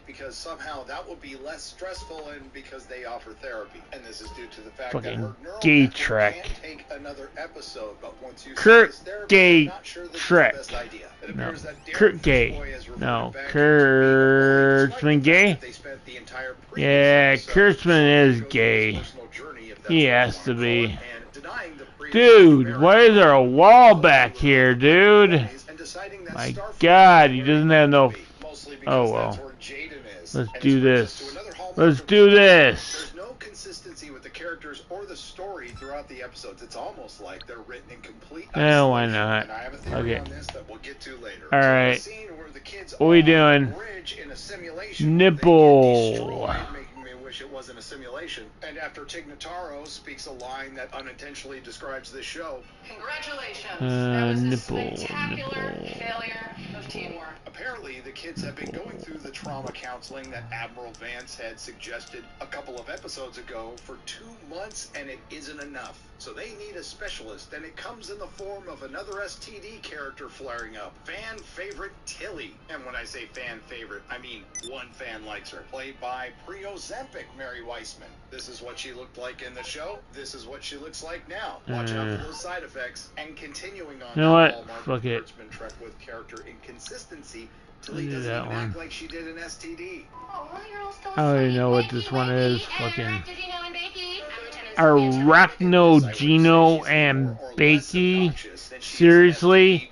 Because somehow that would be less stressful and because they offer therapy. And this is due to the fact fucking that her neural gay network Trek. can't take another episode, but once you Kurt see this therapy, gay I'm not sure that's Trek. the best idea. It No. appears that Darren Kurt gay. Fishboy has reverted No. back to being Kurtzman gay? they spent the entire previous Yeah, episode Kurtzman is showing his gay. personal journey, if that's He what you has wanna to call be. it, and denying the previous Dude, why is there a wall back here, dude? and deciding that My Starfleet God, he is doesn't where have no... mostly because Oh, that's well. where Jaden is. Let's And do brings us this. to another hallmark Let's of do the show. this. There's no consistency with the characters or the story throughout the episodes. It's almost like they're written in complete Eh, why isolation. not? And I have a theory Okay. on this that we'll get to later. All So right. the scene where the kids What we are on doing? the bridge in a simulation, Nipple. they get destroyed, making me wish it wasn't a simulation. And after Tig Notaro speaks a line that unintentionally describes this show, congratulations. That was a nipple, spectacular nipple. failure of teamwork. apparently the kids have been going through the trauma counseling that Admiral Vance had suggested a couple of episodes ago for 2 months, and it isn't enough. So they need a specialist, and it comes in the form of another STD character flaring up. Fan favorite Tilly. And when I say fan favorite, I mean one fan likes her. Played by pre-Ozempic Mary Weissman. This is what she looked like in the show. This is what she looks like now. Watch out for those side effects. And continuing on You know what? Hallmark Fuck it. Kurtzman Trek with character inconsistency, I'll Tilly do doesn't that even one. act like she did an STD. Oh, well, you're all still I already asleep. know what Wakey, this one wakey, is. Fucking Arachnogino and Bakey. I'm Lieutenant Samantha. Arachnogino and Bakey. Seriously?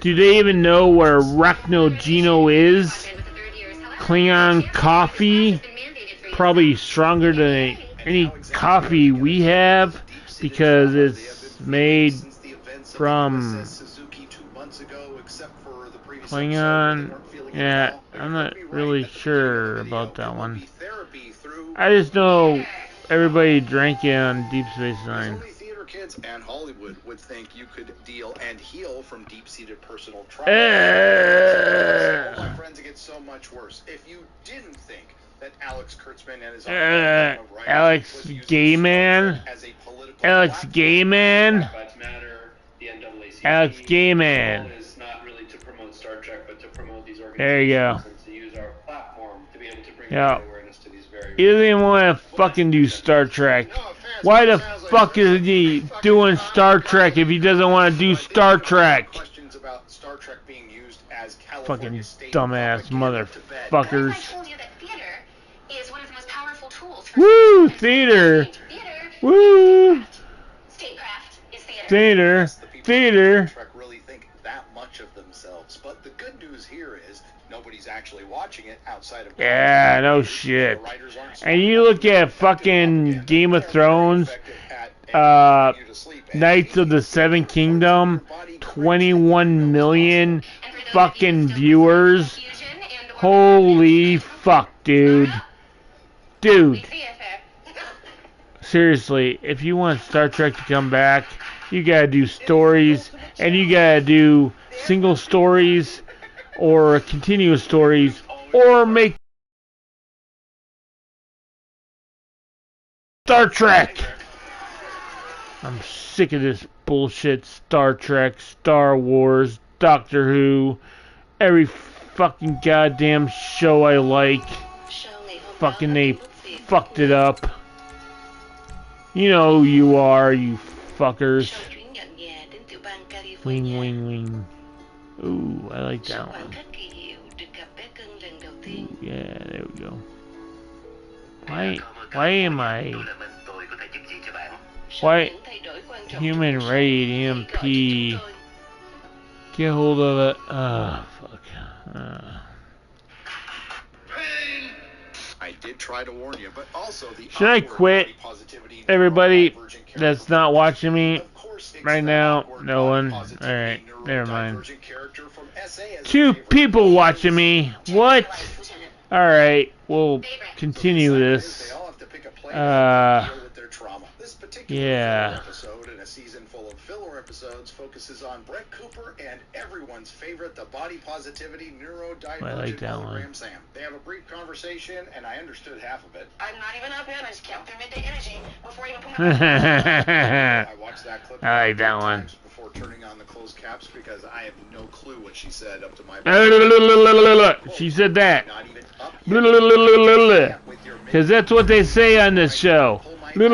Do they even know what Arachnogino is? Klingon coffee? Probably stronger than any coffee we have because it's made from Klingon. Yeah, I'm not really sure about that one. I just know everybody drank it on Deep Space Nine. Only theater kids and Hollywood would think you could deal and heal from deep-seated personal trauma. Oh, my friends, it gets so much worse. If you didn't think that Alex Kurtzman and his Alex was using Gay Star Man? Trek as a political Alex platform. Gay Man? Lives Matter, the NAACP. Alex Gay Man. The goal is not really to promote Star Trek, but to promote these organizations There you go. and to use our platform to be able to bring Yeah. awareness to these very. He doesn't even want to fucking do Star Trek. Why the fuck is he doing Star Trek if he doesn't want to do Star Trek? Questions about Star Trek being used as Fucking California state dumbass propaganda to bed. What if I motherfuckers. told you that theater is one of the most powerful tools for Woo! Theater! Theater, Woo! statecraft is theater. Theater! The people Theater! in Star Trek really think that much of themselves. But the good news here is nobody's actually watching it outside of. Yeah, no shit. And you look at fucking Game of Thrones, Knights of the Seven Kingdom, 21 million fucking viewers. Holy fuck, dude. Dude, seriously, if you want Star Trek to come back, you gotta do stories, and you gotta do single stories, or continuous stories, or make Star Trek. I'm sick of this bullshit. Star Trek, Star Wars, Doctor Who, every fucking goddamn show I like. Fucking they fucked it up. You know who you are, you fuckers. Wing, wing, wing. Ooh, I like that one. Ooh, yeah, there we go. Why am I... Why... Human raid, EMP... Get hold of it. Fuck. I did try to warn you, but also the Should I quit? Everybody that's not watching me right now, no one. Alright, never mind. 2 people watching me. What? Alright, we'll continue this. Yeah. Episode in a season full of filler episodes focuses on Brett Cooper and everyone's favorite, the body positivity neurodivergent hologram Sam. They have a brief conversation, and I understood half of it. I'm not even up yet. I just count through midday energy before I even put I watched that clip. I like that one. Before turning on the closed caps because I have no clue what she said up to my. She said that. Because that's what they say on this show. They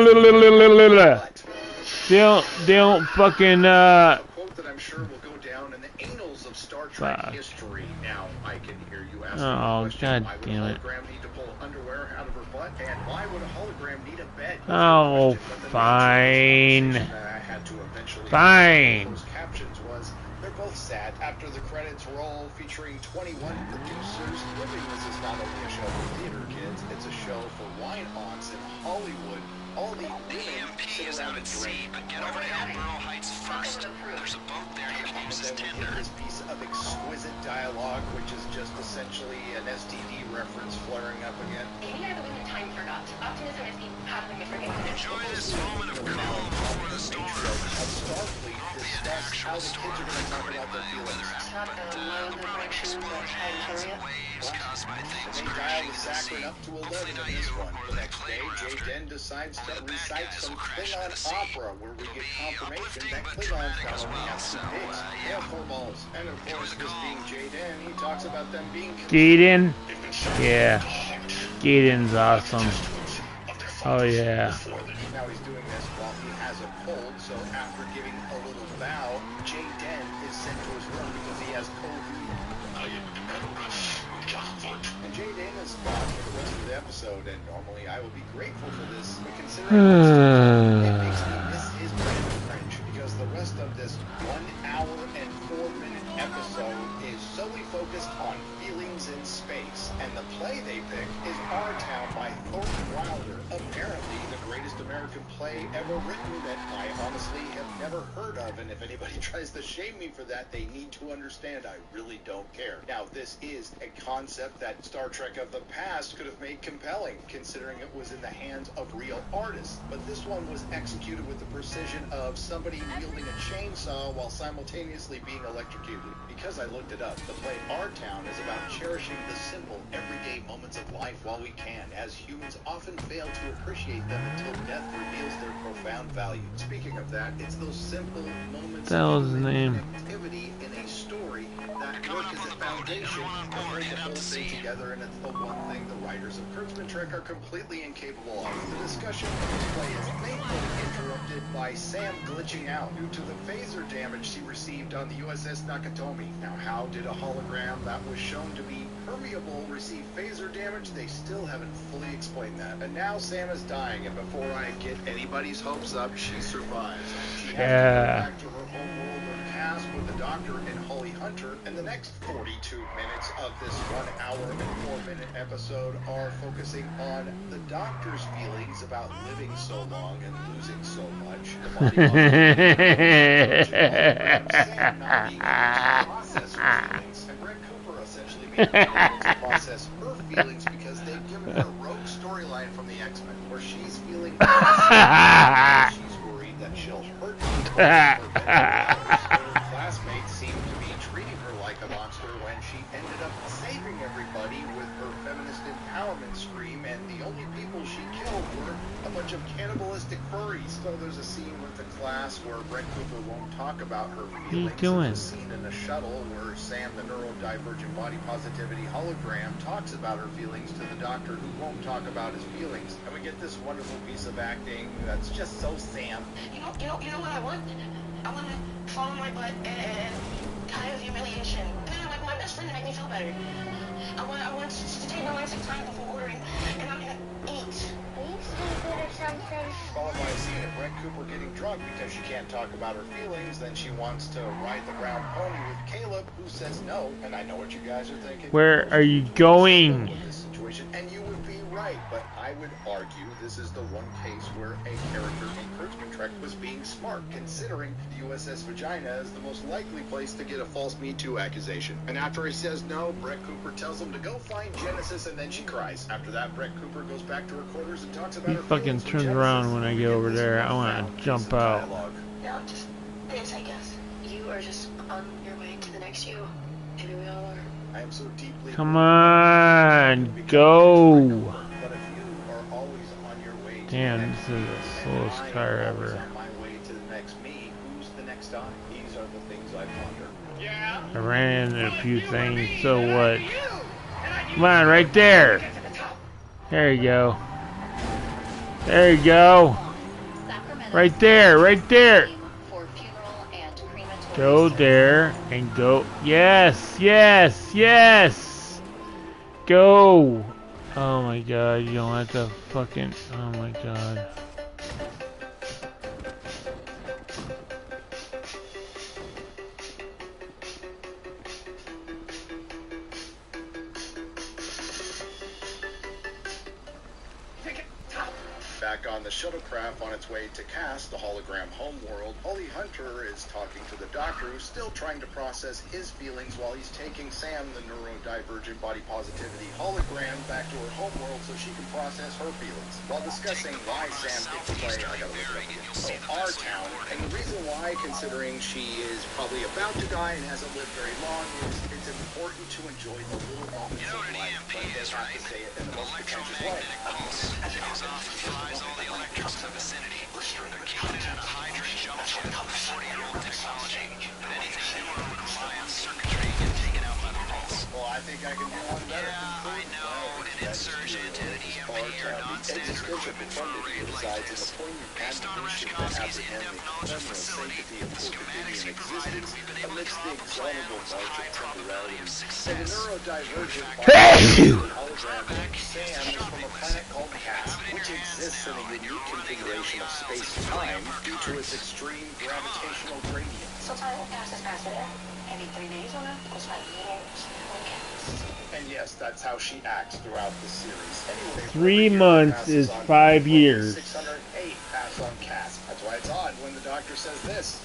don't fucking quote that I'm sure will go down in the annals of Star Trek history. Now I can hear you asking the question, God damn it. Why would a hologram need to pull underwear out of her butt? And why would a hologram need a bed? Oh, fine. I had to eventually fine. Those captions was they're both sad. After the credits roll featuring 21 producers, Living This is not only a show for theater kids, it's a show for wine-ons in Hollywood. All the EMP is out at sea, but get over to Elborough Heights first. There's a boat there you can use as tender. This piece of exquisite dialogue, which is just essentially an STD reference flaring up again. Maybe I believe in time forgot. Optimism is the pathway to forgetting. Enjoy this moment of calm before the storm. Starfleet discuss how the kids are going to talk about their feelings. Not the low vibration that I carry. Waves caused by things They dial the saccharin up to 11 in this one. The next day, Jay decides to recite some Klingon opera where we get confirmation that Klingons not only have 2 pigs, they have 4 balls. And of course, this being Jaden, he talks about them being... Gaiden? Yeah. Gaiden's awesome. Oh, yeah. Now he's doing this while he has a cold, so after giving a little bow, Jaden is sent to his room because he has COVID. And Jaden is gone for the rest of the episode, and normally I would be grateful for this, but considering it makes me miss his brand of French, because the rest of this 1 hour and 4-minute episode is solely focused on feelings in space, and the play they pick is Our Town by Thornton Wilder, apparently the greatest American play ever written that I honestly have never heard of, and if anybody tries to shame me for that, they need to understand I really don't care. Now, this is a concept that Star Trek of the past could have made compelling, considering it was in the hands of real artists, but this one was executed with the precision of somebody wielding a chainsaw while simultaneously being electrocuted. Because I looked it up, the play Our Town is about cherishing the simple, everyday moments of life while we can, as humans often fail to appreciate them until death reveals their profound value. Speaking of that, it's those simple moments of activity in a story that work as a foundation that hold the whole thing together, and it's the one thing the writers of Kurtzman Trek are completely incapable of. The discussion of this play is thankfully interrupted by Sam glitching out due to the phaser damage he received on the USS Nakatomi. Now, how did a hologram that was shown to be permeable receive phaser damage? They still haven't fully explained that. And now Sam is dying, and before I get anybody's hopes up, she survives. She has to go back to her homeworld and cast with the Doctor and Holly Hunter, and the next 42 minutes of this 1 hour and 4-minute episode are focusing on the Doctor's feelings about living so long and losing so much. The body Sam not being able to process her feelings, and Brett Cooper essentially being able to process her feelings because they've given her a rogue storyline from the X-Men where she's feeling she's worried that she'll hurt people. Her classmates seem to be treating her like a monster when she ended up saving everybody with her feminist empowerment scream, and the only people she killed were a bunch of cannibal Also, there's a scene with the class where Brett Cooper won't talk about her feelings. What are you doing? There's a scene in a shuttle where Sam, the neurodivergent body positivity hologram, talks about her feelings to the doctor, who won't talk about his feelings. And we get this wonderful piece of acting that's just so Sam. You know what I want? I want to fall on my butt and die of humiliation. And then I want my best friend to make me feel better. I want to take my sick time before ordering, and I'm gonna eat. Followed by a scene of Brett Cooper getting drunk because she can't talk about her feelings. Then she wants to ride the brown pony with Caleb, who says no. And I know what you guys are thinking. Where are you going? With this situation, and you would be right, but I would argue this is the one case where a character in Kurtzman Trek was being smart, considering the USS Vagina is the most likely place to get a false Me Too accusation. And after he says no, Brett Cooper tells him to go find Genesis, and then she cries. After that, Brett Cooper goes back to her quarters and talks about He her fucking feelings with turns Genesis. around when I get over there. I want to jump out. No, just this, I guess. You are just on your way to the next you. Maybe we all are. I am so deeply. Come on, go. But if you are always on your way to Damn, the next this is you, the slowest and car I'm always ever. on my way to the next me, who's the next I? These are the things I ponder. Yeah. I ran into a few things, so what? Come on, right there. There you go. There you go. Right there, right there. Go there and go. Yes, yes, yes. Go. Oh my god, you don't have to fucking. Oh my god. Back on the shuttlecraft on its way to Cass, the hologram homeworld, Holly Hunter is talking to the doctor, who's still trying to process his feelings while he's taking Sam, the neurodivergent body positivity hologram, back to her homeworld so she can process her feelings. While discussing why Sam gets to play, I gotta look up our town, and the reason why, considering she is probably about to die and hasn't lived very long, is it's important to enjoy the little moments of life, but they have to say it in the most pretentious way. All the electrics in the vicinity. They're keeping it at a high-drain jump chip with 40-year-old technology. Anything newer would rely on circuitry and get taken out by the pulse. Well, I think I can do one better. Yeah, I know. An insurgent in an EMP or non-standard equipment for a raid like this. Based on Reshkovsky's in-depth knowledge of the facility, the schematics he provided, we've been able to come up with a plan with a high probability of success. Neurodivergent hologram Sam is from a planet called Cass, which exists in a unique configuration of space-time due to its extreme gravitational gradient. So time passes faster there. Every 3 days or not? Goes by years. Okay. And yes, that's how she acts throughout the series. Anyway, 3 months is 5 years. 608 pass on Cass. That's why it's odd when the doctor says this.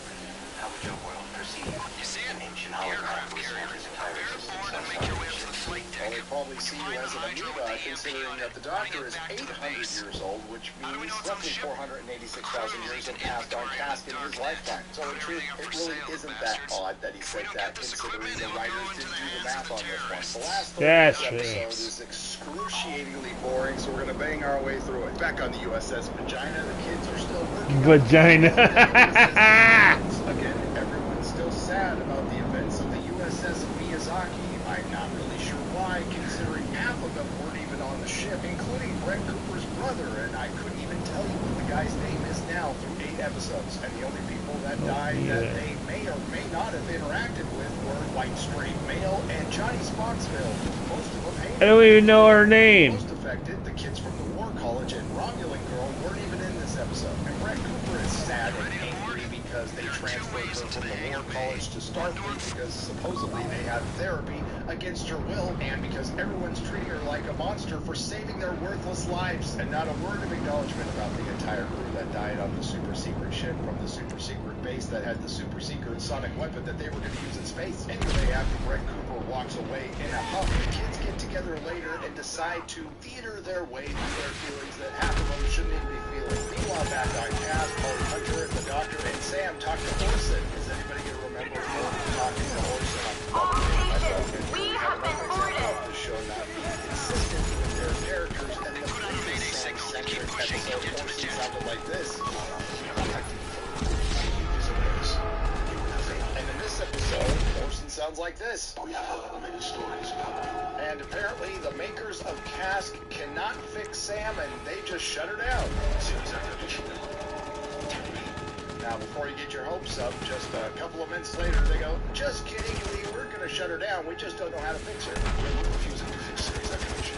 How would your world perceive you see an ancient aircraft carrier? Prepare to board and make your way up to the flight Well, deck. they probably see you as an amoeba, considering that the doctor is 800 years old, which means roughly 486,000 years have passed on Cass in his lifetime. So in truth, it really isn't that odd that he said that, considering the writers didn't do the math on this one. The last That's episode is excruciatingly boring, so we're going to bang our way through it. Back on the USS Vagina, the kids are still working on Vagina. Again, everyone's still sad about the events of the USS Miyazaki. I'm not really sure why, considering half of them weren't even on the ship, including Brett Cooper's brother, and I couldn't even tell you what the guy's name is now through 8 episodes. And the only people that died that they may or may not have interacted with were white straight male and Johnny Spocksville. Most of them hated. I don't even know her name. Most affected, the kids from the War College and Romulan Girl weren't even in this episode. And Brett Cooper is sad and angry because they transferred her from the War College to Starfleet because supposedly they had therapy against her will, and because everyone's treating her like a monster for saving their worthless lives, and not a word of acknowledgement about the entire crew that died on the super secret ship from the super secret base that had the super secret sonic weapon that they were going to use in space. Anyway, after Brett Cooper walks away in a huff, the kids get together later and decide to theater their way through their feelings that half of them shouldn't even be feeling. Meanwhile, back on Cass, Holly Hunter and the doctor and Sam talk to Orson. Is anybody going to remember talking to Orson on the We have been boarded. to show not being consistent with their characters, and the previous centric episode Orson sounded like this. sounds like this. We have elevated stories about you. And apparently the makers of Cask cannot fix Sam and they just shut her down. Series activation. Now, before you get your hopes up, just a couple of minutes later, they go, just kidding, we were going to shut her down. We just don't know how to fix her. We're refusing to fix series activation.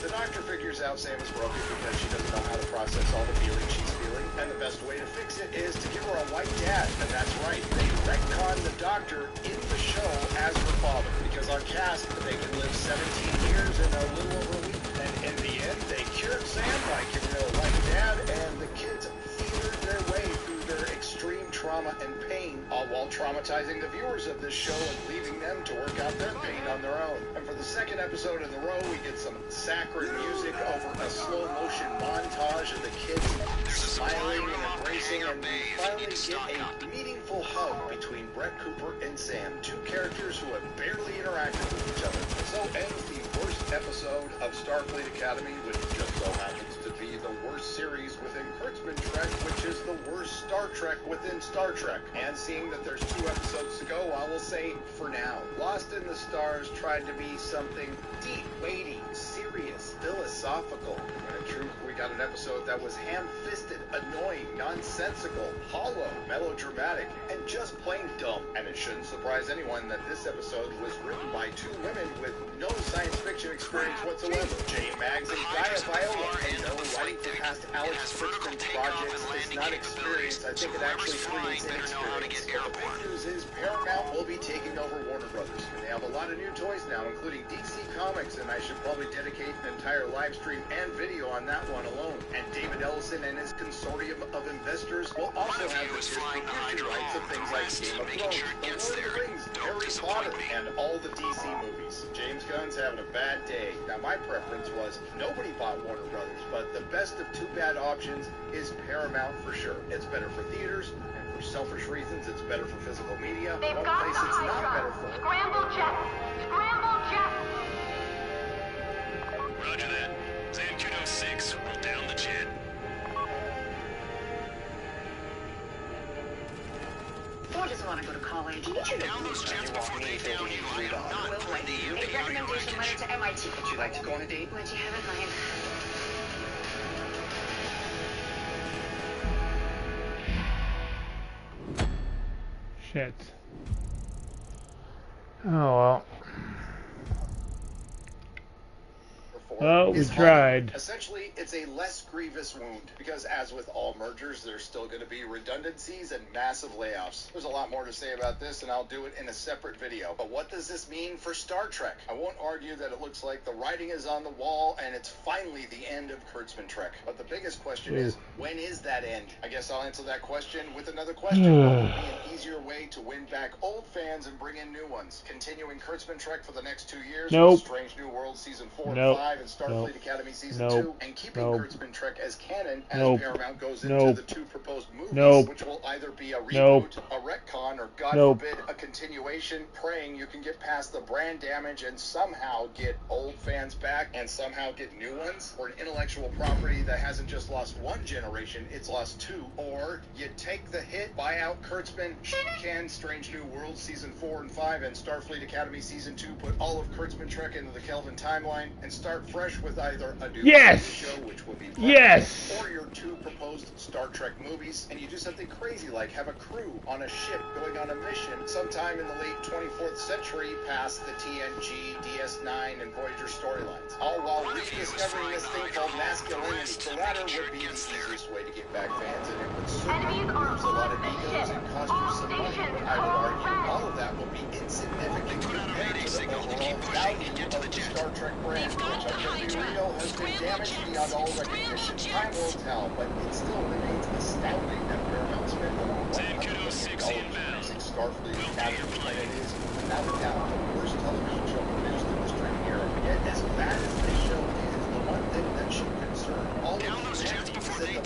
The doctor figures out Sam is broken because she doesn't know how to process all the feelings she's feeling, and the best way to fix it is to give her a white dad. And that's right, they retcon the doctor in the show as her father, because on Cask, they can live 17 years in a little over a week. And in the end, they cured Sam by giving her a white dad, and the kids feared their way through their extreme trauma and pain, all while traumatizing the viewers of this show and leaving them to work out their pain on their own. And for the second episode in a row, we get some saccharine music over a slow motion montage of the kids smiling and embracing, and we finally get a meaningful hug between Brett Cooper and Sam, two characters who have barely interacted with each other. So ends the worst episode of Starfleet Academy, which just so happens to be the worst series within Kurtzman Trek, which is the worst Star Trek within Star Trek. And seeing that there's 2 episodes to go, I will say, for now, Lost in the Stars tried to be something deep, weighty, serious, philosophical. And in truth, we got an episode that was ham-fisted, annoying, nonsensical, hollow, melodramatic, and just plain dumb. And it shouldn't surprise anyone that this episode was written by 2 women with no science fiction experience whatsoever. Jane Maggs and Gaia Viola. And no, writing for past Alex Kurtzman projects is not experience. I think it actually creates inexperience. But the big news is Paramount will be taking over Warner Brothers. And they have a lot of new toys now, including DC Comics, and I should probably dedicate an entire live stream and video on that one alone. And David Ellison and his consortium of investors will also have the distribution rights of things like Game of Thrones, The Lord of the Rings, Harry Potter, and all the DC movies. James Gunn's having a bad day. Now, my preference was nobody bought Warner Brothers, but the best of 2 bad options is Paramount for sure. It's better for theaters, and for selfish reasons, it's better for physical media. They've One got place the it's not Hydra. better for. Scramble jets! Scramble jets! Roger that. GtaO 6, roll down the jet. Or doesn't want to go to college. Down those jets before they down you. I am not Will write putting you a out of your recommendation letter wreckage. to MIT. Would you like to go on a date? What do you have in mind? Shit. Oh well. Well, we Is tried. Essentially, it's a less grievous wound, because as with all mergers, there's still going to be redundancies and massive layoffs. There's a lot more to say about this, and I'll do it in a separate video. But what does this mean for Star Trek? I won't argue that it looks like the writing is on the wall, and it's finally the end of Kurtzman Trek. But the biggest question is, when is that end? I guess I'll answer that question with another question. What would be an easier way to win back old fans and bring in new ones? Continuing Kurtzman Trek for the next 2 years Nope. with Strange New Worlds Season 4 and 5 and Starfleet Academy Season 2, and keeping Kurtzman Trek as canon as Paramount goes into the 2 proposed movies, which will either be a reboot, a retcon, or God forbid, a continuation, praying you can get past the brand damage and somehow get old fans back and somehow get new ones, or an intellectual property that hasn't just lost 1 generation, it's lost 2, or you take the hit, buy out Kurtzman, can Strange New Worlds Season 4 and 5 and Starfleet Academy Season 2, put all of Kurtzman Trek into the Kelvin timeline, and start fresh with either a new TV show, which would be perfect, or your 2 proposed Star Trek movies, and you do something crazy like have a crew on a ship going on a mission sometime in the late 24th century past the TNG, DS9, and Voyager storylines, all while rediscovering this thing called masculinity. The latter would be the easiest way to get back fans, and it would certainly lose a lot of egos and cost you some money, but I would argue all of that will be insignificant compared to the overall value of the Star Trek brand, which I'm going to be real, has been damaged beyond all recognition. Time will tell, but it still remains astounding that Paramount spent over $100 million producing Starfleet Academy, and it is, without a doubt, the worst television show produced in the streaming era. Yet, as bad as this show is, the one thing that should concern all of you is that the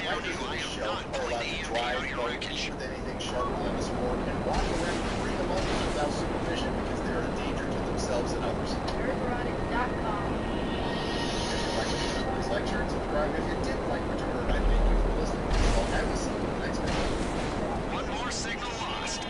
writers of this show are allowed to drive, boat, with anything sharper than a sport, and walk around free among us without supervision because they're a danger to themselves and others. Earthrodded.com. Please like, share, and subscribe. If you didn't like what you heard, I thank you for listening. I'll have a see you in the next video. One more signal lost.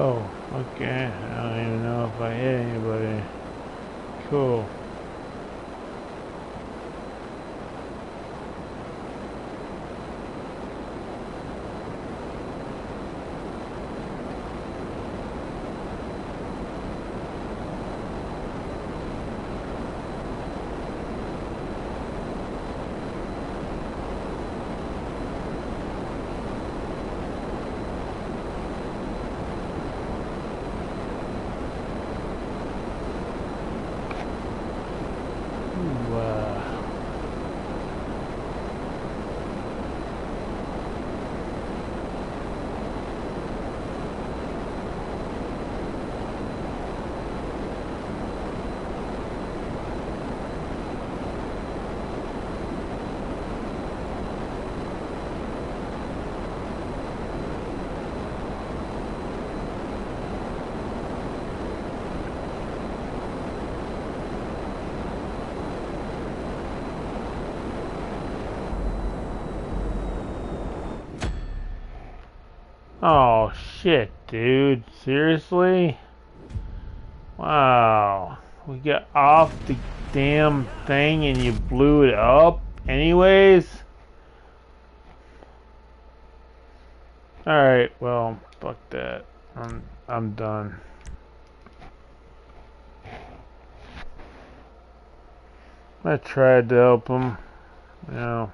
Oh, okay. I don't even know if I hit anybody. Cool. Ooh, oh shit, dude. Seriously? Wow. We got off the damn thing and you blew it up anyways? Alright, well, fuck that. I'm done. I tried to help him. You know.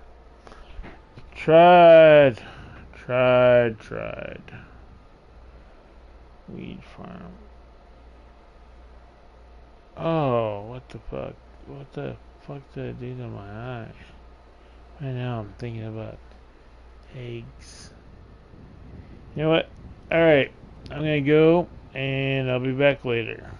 Tried. Weed farm. Oh, what the fuck? What the fuck did I do to my eye? Right now I'm thinking about eggs. You know what? Alright. I'm gonna go and I'll be back later.